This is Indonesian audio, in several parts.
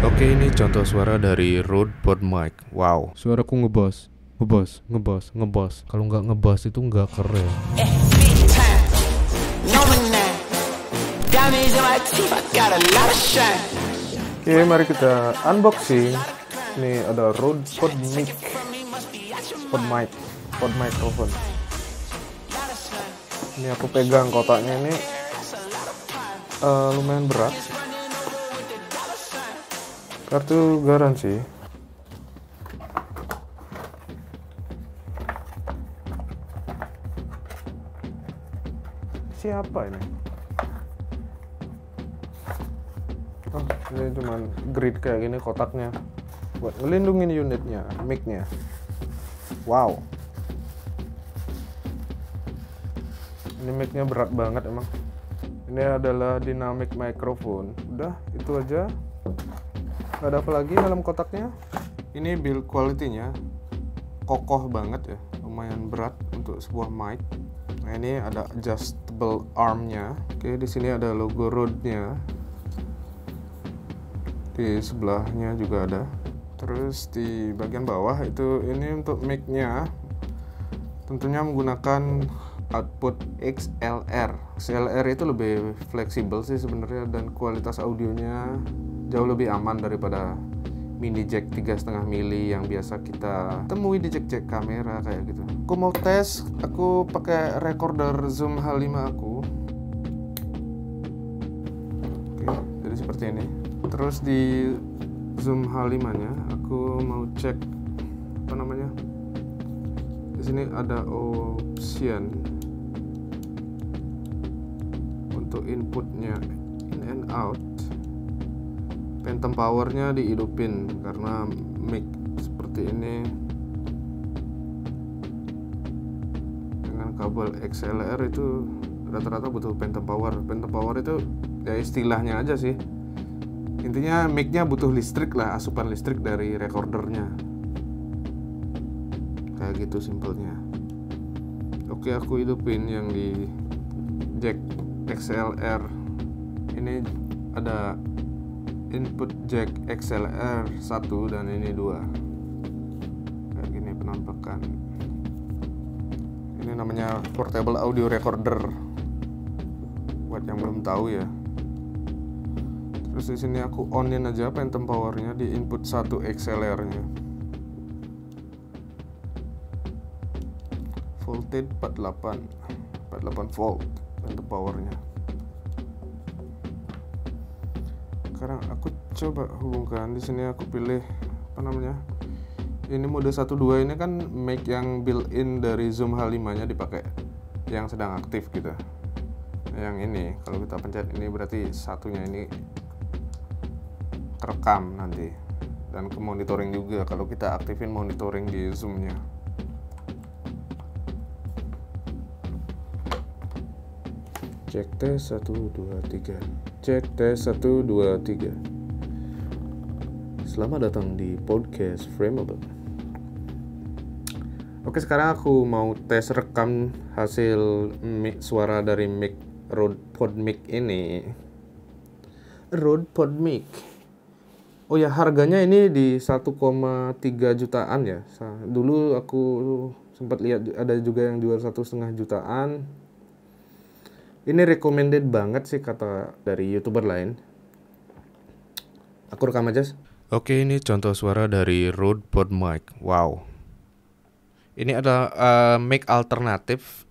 Oke, ini contoh suara dari Rode PodMic. Wow, suaraku ngebas. Kalau nggak ngebas itu nggak keren. Oke, mari kita unboxing. Ini ada Rode Pod microphone. Ini aku pegang kotaknya ini lumayan berat. Kartu garansi. Siapa ini? Oh, ini cuman grid kayak gini kotaknya buat ngelindungin unitnya, mic-nya. Wow. Ini mic-nya berat banget emang. Ini adalah dynamic microphone. Udah, itu aja. Gak ada apa lagi dalam kotaknya. Ini build quality-nya kokoh banget ya, lumayan berat untuk sebuah mic. Nah, ini ada adjustable arm-nya. Oke, di sini ada logo Rode-nya. Di sebelahnya juga ada. Terus di bagian bawah itu ini untuk mic-nya. Tentunya menggunakan output XLR. XLR itu lebih fleksibel sih sebenarnya dan kualitas audionya jauh lebih aman daripada mini jack 3,5 mili yang biasa kita temui di jack kamera kayak gitu. Aku mau tes, aku pakai recorder Zoom H5 aku. Oke, jadi seperti ini. Terus di Zoom H5-nya aku mau cek apa namanya? Di sini ada option untuk inputnya in and out. Phantom powernya dihidupin karena mic seperti ini dengan kabel XLR itu rata-rata butuh phantom power. Phantom power itu ya istilahnya aja sih. Intinya mic-nya butuh listrik lah, asupan listrik dari recordernya. Kayak gitu simpelnya. Oke, aku hidupin yang di jack XLR. Ini ada input jack XLR 1 dan ini 2. Kayak gini penampakan. Ini namanya portable audio recorder. Buat yang belum tahu ya. Terus di sini aku onin aja phantom powernya di input 1 XLR-nya. Voltage 48 volt phantom powernya. Sekarang aku coba hubungkan. Di sini aku pilih apa namanya? Ini mode 1.2 ini kan mic yang built-in dari Zoom H5-nya dipakai yang sedang aktif gitu. Yang ini kalau kita pencet ini berarti satunya ini kerekam nanti dan ke monitoring juga kalau kita aktifin monitoring di Zoom-nya. Cek tes 1 2 3. Cek tes 1 2 3. Selamat datang di podcast Frameable. Oke, sekarang aku mau tes rekam hasil suara dari mic Rode PodMic ini. Rode PodMic. Oh ya, harganya ini di 1,3 jutaan ya. Dulu aku sempat lihat ada juga yang jual 1,5 jutaan. Ini recommended banget sih kata dari YouTuber lain. Aku rekam aja. Oke, ini contoh suara dari Rode PodMic. Wow. Ini adalah mic alternatif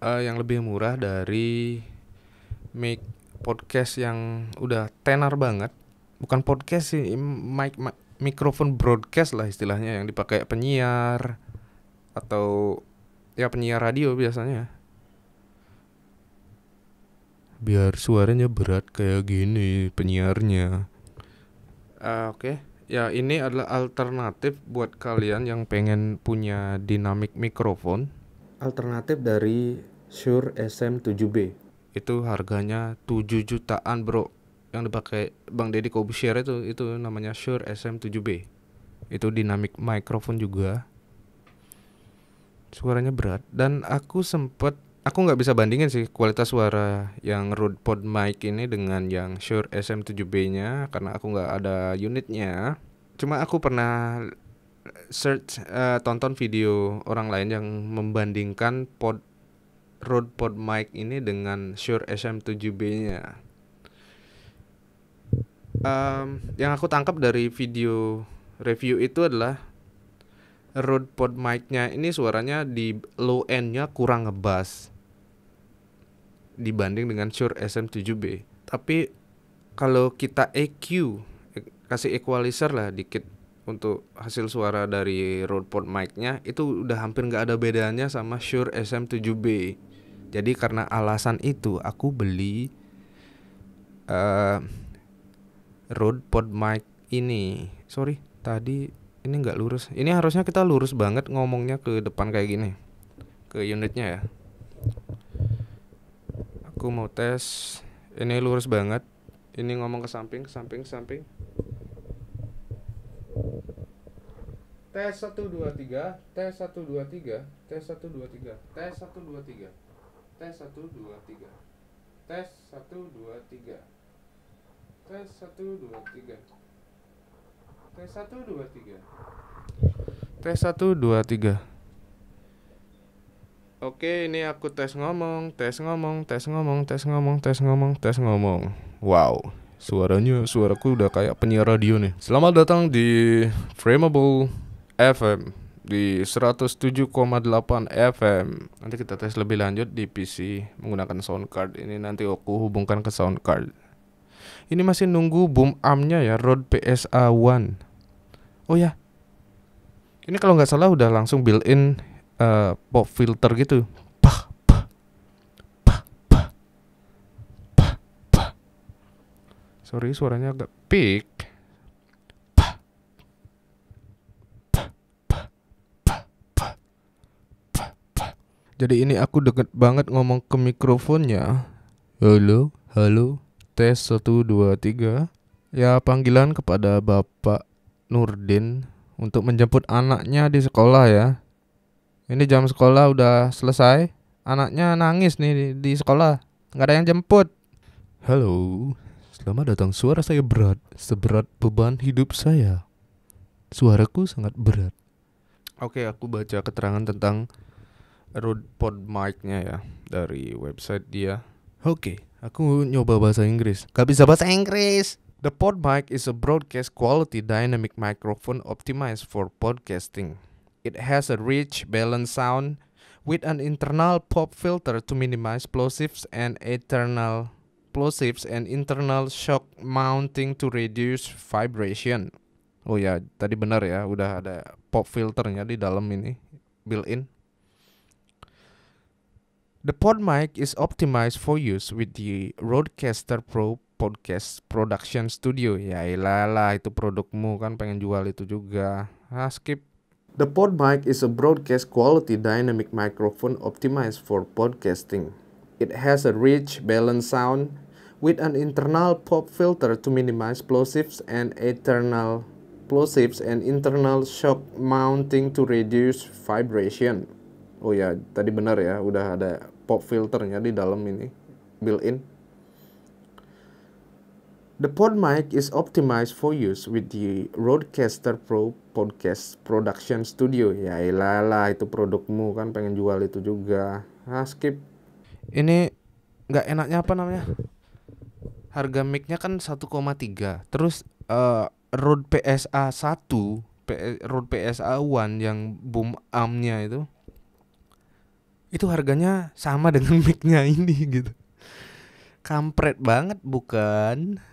yang lebih murah dari mic podcast yang udah tenar banget. Bukan podcast sih, mikrofon broadcast lah istilahnya yang dipakai penyiar atau ya penyiar radio biasanya. Biar suaranya berat kayak gini penyiarnya. Oke. Ya, ini adalah alternatif buat kalian yang pengen punya dynamic microphone. Alternatif dari Shure SM7B. Itu harganya 7 jutaan, bro. Yang dipakai Bang Deddy Kobusier itu namanya Shure SM7B. Itu dynamic microphone juga. Suaranya berat dan aku sempet aku nggak bisa bandingin sih kualitas suara yang Rode PodMic ini dengan yang Shure SM7B-nya karena aku nggak ada unitnya. Cuma aku pernah tonton video orang lain yang membandingkan Rode PodMic ini dengan Shure SM7B-nya. Yang aku tangkap dari video review itu adalah Rode PodMic-nya ini suaranya di low end-nya kurang ngebass dibanding dengan Shure SM7B. Tapi kalau kita EQ, kasih equalizer lah dikit untuk hasil suara dari Rode PodMic-nya, itu udah hampir nggak ada bedanya sama Shure SM7B. Jadi karena alasan itu aku beli Rode PodMic ini. Sorry, tadi ini nggak lurus. Ini harusnya kita lurus banget ngomongnya ke depan kayak gini, ke unitnya ya. Aku mau tes. Ini lurus banget. Ini ngomong ke samping, ke samping, ke samping. Tes 1 2 3, tes 1 2 3, tes 1 2 3, tes 1 2 3, tes 1 2 3, tes 1 2 3, tes 1 2 3, tes 1 2 3, tes 1 2 3. Oke, ini aku tes ngomong, tes ngomong, tes ngomong, tes ngomong, tes ngomong, tes ngomong. Wow, suaraku udah kayak penyiar radio nih. Selamat datang di Frameable FM di 107,8 FM. Nanti kita tes lebih lanjut di PC menggunakan sound card. Ini nanti aku hubungkan ke sound card. Ini masih nunggu boom arm-nya ya, Rode PSA1. Oh ya, ini kalau nggak salah udah langsung built-in pop filter gitu. Pah, pah, pah, pah, pah, pah. Sorry, suaranya agak peak. Pah, pah, pah, pah, pah, pah, pah. Jadi ini aku deket banget ngomong ke mikrofonnya. Halo, halo, tes 1 2 3. Ya, panggilan kepada Bapak Nurdin untuk menjemput anaknya di sekolah ya. Ini jam sekolah udah selesai. Anaknya nangis nih di sekolah, nggak ada yang jemput. Halo, selamat datang. Suara saya berat, seberat beban hidup saya. Suaraku sangat berat. Oke, aku baca keterangan tentang Rode PodMic-nya ya dari website dia. Oke, aku nyoba bahasa Inggris. Gak bisa bahasa Inggris. The PodMic is a broadcast quality dynamic microphone optimized for podcasting. It has a rich, balanced sound with an internal pop filter to minimize plosives and internal shock mounting to reduce vibration. Oh ya, tadi benar ya, udah ada pop filternya di dalam ini, built-in. The PodMic is optimized for use with the Rodecaster Pro Podcast Production Studio. Ya iyalah, itu produkmu kan pengen jual itu juga. Skip. The PodMic is a broadcast quality dynamic microphone optimized for podcasting. It has a rich, balanced sound with an internal pop filter to minimize plosives and internal shock mounting to reduce vibration. Oh ya, tadi benar ya, udah ada pop filternya di dalam ini, built-in. The PodMic is optimized for use with the Rodecaster Pro Podcast Production Studio. Ya iyalah, itu produkmu kan pengen jual itu juga. Skip. Ini nggak enaknya apa namanya? Harga mic-nya kan 1,3. Terus Rode PSA1, Rode PSA1 yang boom arm-nya itu harganya sama dengan mic-nya ini gitu. Kampret banget bukan?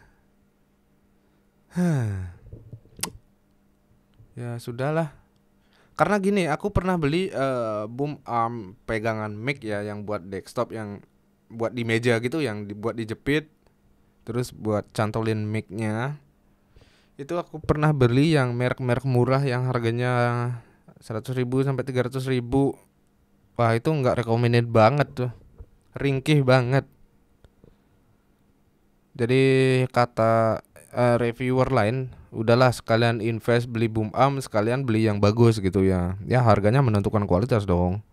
Ya sudahlah. Karena gini, aku pernah beli boom arm pegangan mic ya, yang buat desktop, yang buat di meja gitu, yang dibuat dijepit, terus buat cantolin mic-nya. Itu aku pernah beli yang merek-merek murah yang harganya 100.000 sampai 300.000. Wah, itu nggak recommended banget tuh, ringkih banget. Jadi kata reviewer lain, udahlah sekalian invest beli boom arm, sekalian beli yang bagus gitu ya. Ya harganya menentukan kualitas dong.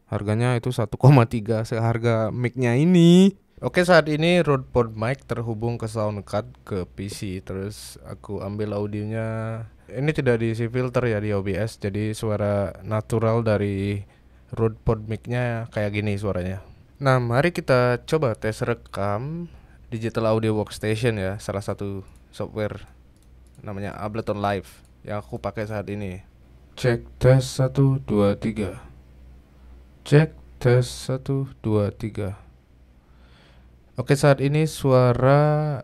Harganya itu 1,3 seharga mic-nya ini. Oke, saat ini Rode Pod Mic terhubung ke SoundCard ke PC. Terus aku ambil audionya. Ini tidak diisi filter ya di OBS. Jadi suara natural dari Rode Pod Mic-nya kayak gini suaranya. Nah, mari kita coba tes rekam Digital Audio Workstation ya, salah satu software namanya Ableton Live yang aku pakai saat ini. Cek tes 1 2 3. Cek tes 1 2 3. Oke, saat ini suara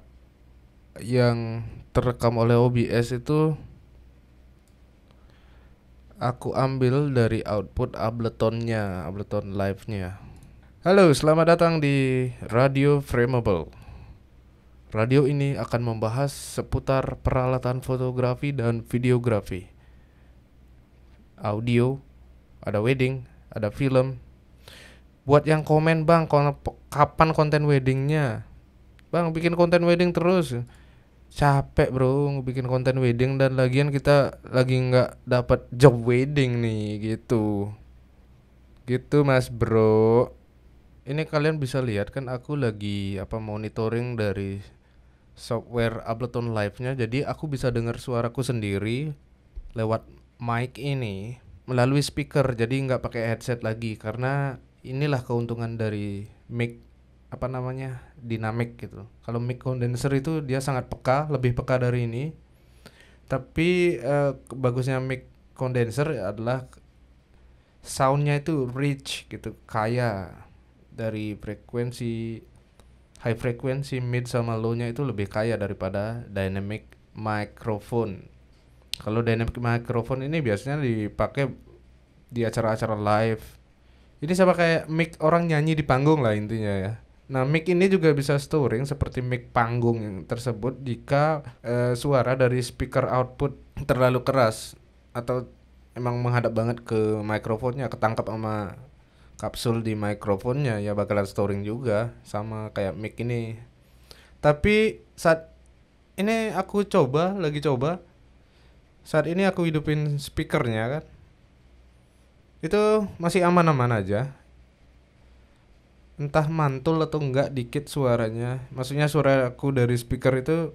yang terekam oleh OBS itu aku ambil dari output Ableton-nya, Ableton Live-nya. Halo, selamat datang di Radio Frameable. Radio ini akan membahas seputar peralatan fotografi dan videografi. Audio, ada wedding, ada film. Buat yang komen, bang, kapan konten weddingnya? Bang, bikin konten wedding terus. Capek bro, bikin konten wedding dan lagian kita lagi nggak dapat job wedding nih, gitu. Gitu mas bro. Ini kalian bisa lihat kan aku lagi monitoring dari software Ableton Live-nya. Jadi aku bisa dengar suaraku sendiri lewat mic ini melalui speaker. Jadi nggak pakai headset lagi, karena inilah keuntungan dari mic dynamic gitu. Kalau mic condenser itu dia sangat peka, lebih peka dari ini. Tapi bagusnya mic condenser adalah soundnya itu rich gitu, kaya. Dari frekuensi high frequency, mid sama low nya itu lebih kaya daripada dynamic microphone. Kalau dynamic microphone ini biasanya dipakai di acara-acara live. Ini sama kayak mic orang nyanyi di panggung lah intinya ya. Nah, mic ini juga bisa storing seperti mic panggung yang tersebut jika suara dari speaker output terlalu keras atau emang menghadap banget ke mikrofonnya, ketangkap sama kapsul di mikrofonnya, ya bakalan storing juga sama kayak mic ini. Tapi saat ini aku lagi coba. Saat ini aku hidupin speakernya kan. Itu masih aman-aman aja. Entah mantul atau enggak dikit suaranya. Maksudnya suaraku dari speaker itu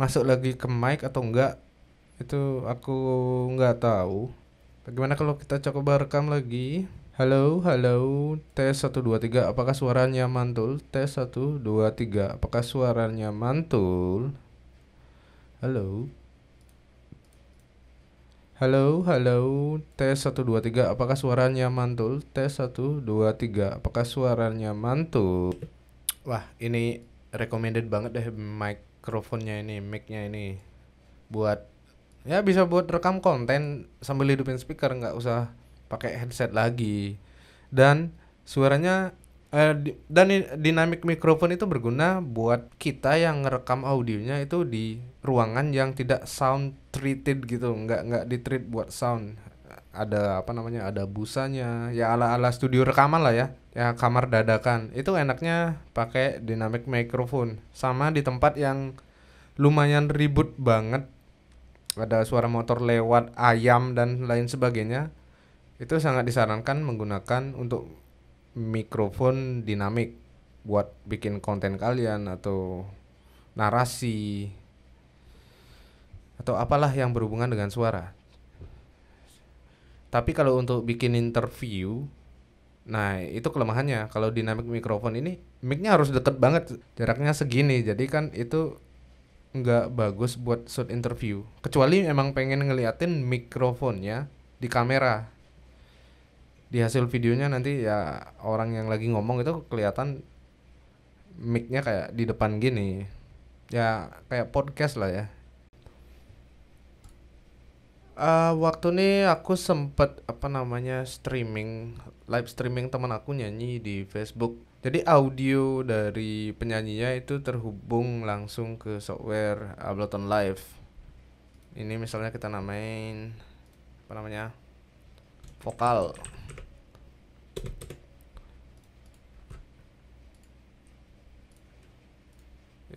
masuk lagi ke mic atau enggak, itu aku enggak tahu. Bagaimana kalau kita coba rekam lagi? Halo, halo, tes 1 2 3. Apakah suaranya mantul? Tes 1 2 3. Apakah suaranya mantul? Halo. Halo, halo, tes 1 2 3. Apakah suaranya mantul? Tes 1 2 3. Apakah suaranya mantul? Wah, ini recommended banget deh mikrofonnya ini, mic-nya ini. Buat ya bisa buat rekam konten sambil hidupin speaker, nggak usah pakai headset lagi. Dan suaranya dynamic microphone itu berguna buat kita yang ngerekam audionya itu di ruangan yang tidak sound treated gitu, nggak di treat buat sound. Ada ada busanya ya, ala studio rekaman lah ya, kamar dadakan. Itu enaknya pakai dynamic microphone. Sama di tempat yang lumayan ribut banget, ada suara motor lewat, ayam dan lain sebagainya, itu sangat disarankan menggunakan untuk mikrofon dinamik buat bikin konten kalian atau narasi atau apalah yang berhubungan dengan suara. Tapi kalau untuk bikin interview, nah itu kelemahannya. Kalau dynamic mikrofon ini mic-nya harus deket banget, jaraknya segini. Jadi kan itu nggak bagus buat shoot interview. Kecuali emang pengen ngeliatin mikrofonnya di kamera. Di hasil videonya nanti ya orang yang lagi ngomong itu kelihatan mic-nya kayak di depan gini. Ya kayak podcast lah ya. Waktu ini aku sempet live streaming teman aku nyanyi di Facebook. Jadi audio dari penyanyinya itu terhubung langsung ke software Ableton Live. Ini misalnya kita namain vokal.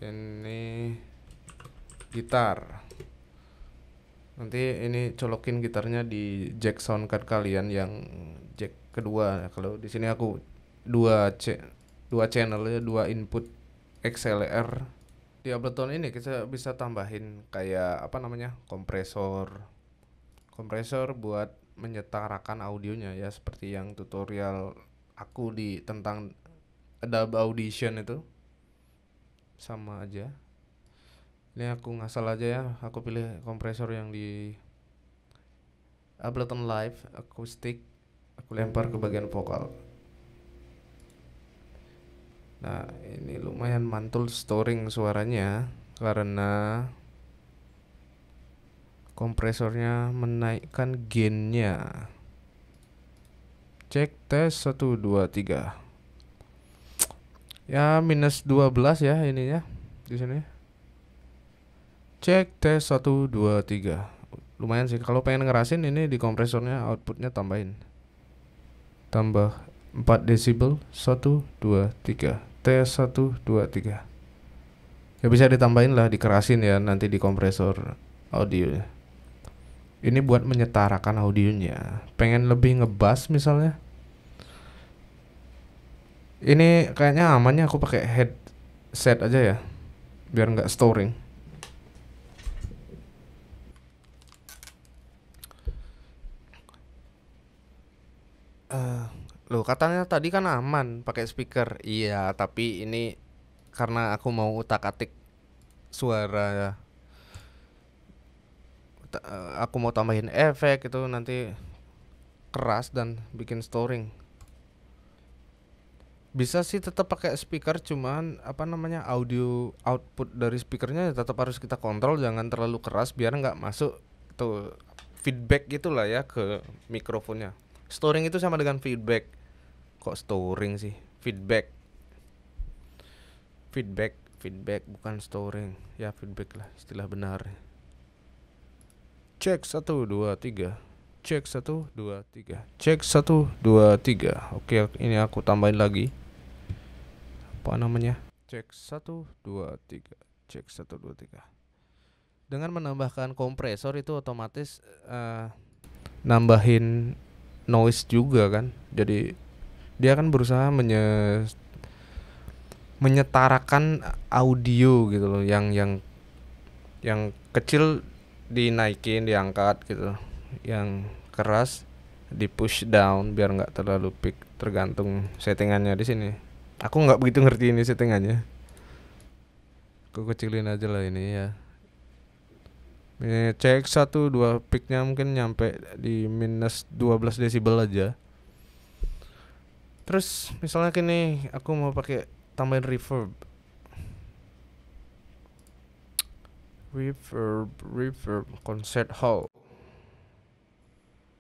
Ini gitar. Nanti ini colokin gitarnya di jack soundcard kalian yang jack kedua. Kalau di sini aku dua channel ya, dua input XLR. Di Ableton ini kita bisa tambahin kayak apa namanya, kompresor buat menyetarakan audionya ya, seperti yang tutorial aku di tentang Adobe Audition itu sama aja. Ini aku ngasal aja ya, aku pilih kompresor yang di Ableton Live Acoustic, aku lempar ke bagian vokal. Nah ini lumayan mantul storing suaranya karena kompresornya menaikkan gainnya. Cek tes 1 2 3. Ya minus 12 ya ininya di sini. Cek tes 1 2 3. Lumayan sih, kalau pengen ngerasin ini di kompresornya outputnya tambahin. Tambah 4 desibel 1 2 3. Tes 1 2 3. Ya bisa ditambahin lah, dikerasin ya nanti di kompresor audio. Ini buat menyetarakan audionya. Pengen lebih ngebass misalnya. Ini kayaknya amannya aku pakai headset aja ya, biar nggak storing. Loh katanya tadi kan aman pakai speaker. Iya, tapi ini karena aku mau utak-atik suara, aku mau tambahin efek itu nanti keras dan bikin storing. Bisa sih tetap pakai speaker, cuman apa namanya, audio output dari speakernya tetap harus kita kontrol, jangan terlalu keras biar nggak masuk tuh feedback gitulah ya ke mikrofonnya. Storing itu sama dengan feedback. Kok storing sih? Feedback bukan storing. Ya feedback lah istilah benar. Cek 1 2 3. Cek 1 2 3. Cek 1 2 3. Oke, ini aku tambahin lagi. Apa namanya? Cek 1 2 3. Cek 1 2 3. Dengan menambahkan kompresor itu otomatis nambahin noise juga kan. Jadi dia akan berusaha menyetarakan audio gitu loh, yang kecil dinaikin, diangkat gitu, yang keras di push down biar nggak terlalu peak, tergantung settingannya di sini. Aku nggak begitu ngerti ini settingannya, aku kecilin aja lah ini ya. Ini cek 1 2, peaknya mungkin nyampe di minus 12 desibel aja. Terus misalnya gini, aku mau pakai tambahin reverb, concert hall.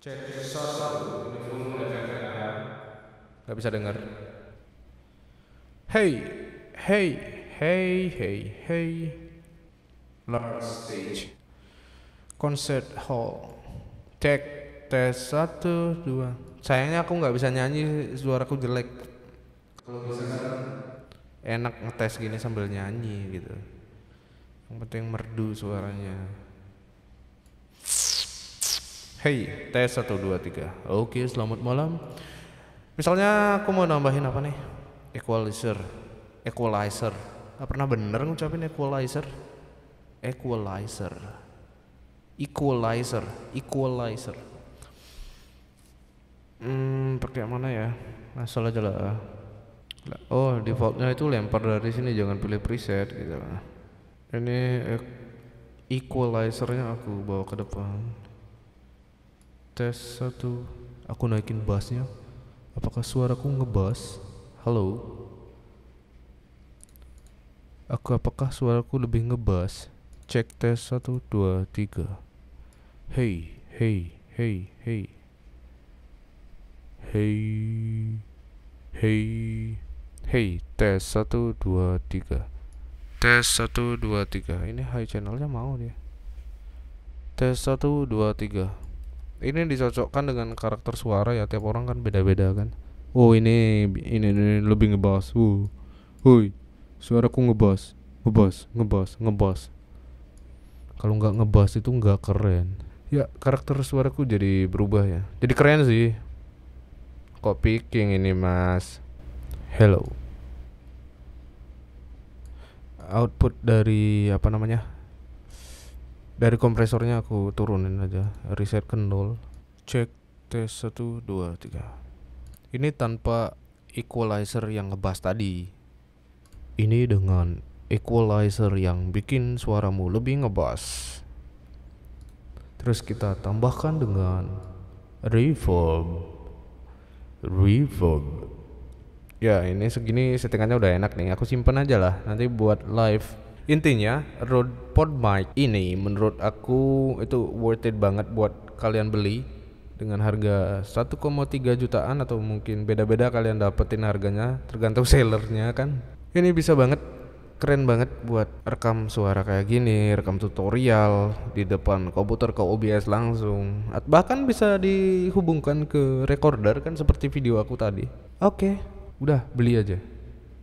Cek 1, ini full efeknya ya. Gak bisa dengar. Hey, large stage, concert hall. Cek tes 1 2. Sayangnya aku nggak bisa nyanyi, suaraku jelek. Kalau bisa kan enak ngetes gini sambil nyanyi gitu. Yang penting merdu suaranya. Hey, tes 1 2 3. Oke, selamat malam. Misalnya aku mau nambahin apa nih? Equalizer. Gak pernah bener ngucapin equalizer. Pakai mana ya? Asal aja lah. Oh, defaultnya itu lempar dari sini, jangan pilih preset gitu lah. Ini equalizernya aku bawa ke depan. Tes 1. Aku naikin bassnya. Apakah suaraku ngebass? Halo. Apakah suaraku lebih ngebass? Cek tes 1 2 3. Hey. Tes 1 2 3. Tes 1 2 3. Ini high channelnya mau dia. Tes 1 2 3. Ini dicocokkan dengan karakter suara ya, tiap orang kan beda-beda kan. Oh ini lebih ngebass. Woi, suaraku ngebass. Kalau nggak ngebass itu nggak keren. Ya karakter suaraku jadi berubah ya. Jadi keren sih. Kok picking ini mas? Hello. Output dari apa namanya? Dari kompresornya aku turunin aja. Reset ke 0. Cek tes 1 2 3. Ini tanpa equalizer yang ngebass tadi. Ini dengan equalizer yang bikin suaramu lebih ngebass. Terus kita tambahkan dengan reverb. Ya ini segini settingannya udah enak nih. Aku simpen aja lah nanti buat live. Intinya Rode PodMic ini menurut aku itu worth it banget buat kalian beli. Dengan harga 1,3 jutaan atau mungkin beda-beda kalian dapetin harganya tergantung sellernya kan. Ini bisa banget, keren banget buat rekam suara kayak gini, rekam tutorial di depan komputer ke OBS langsung. Bahkan bisa dihubungkan ke recorder kan seperti video aku tadi. Oke, udah beli aja.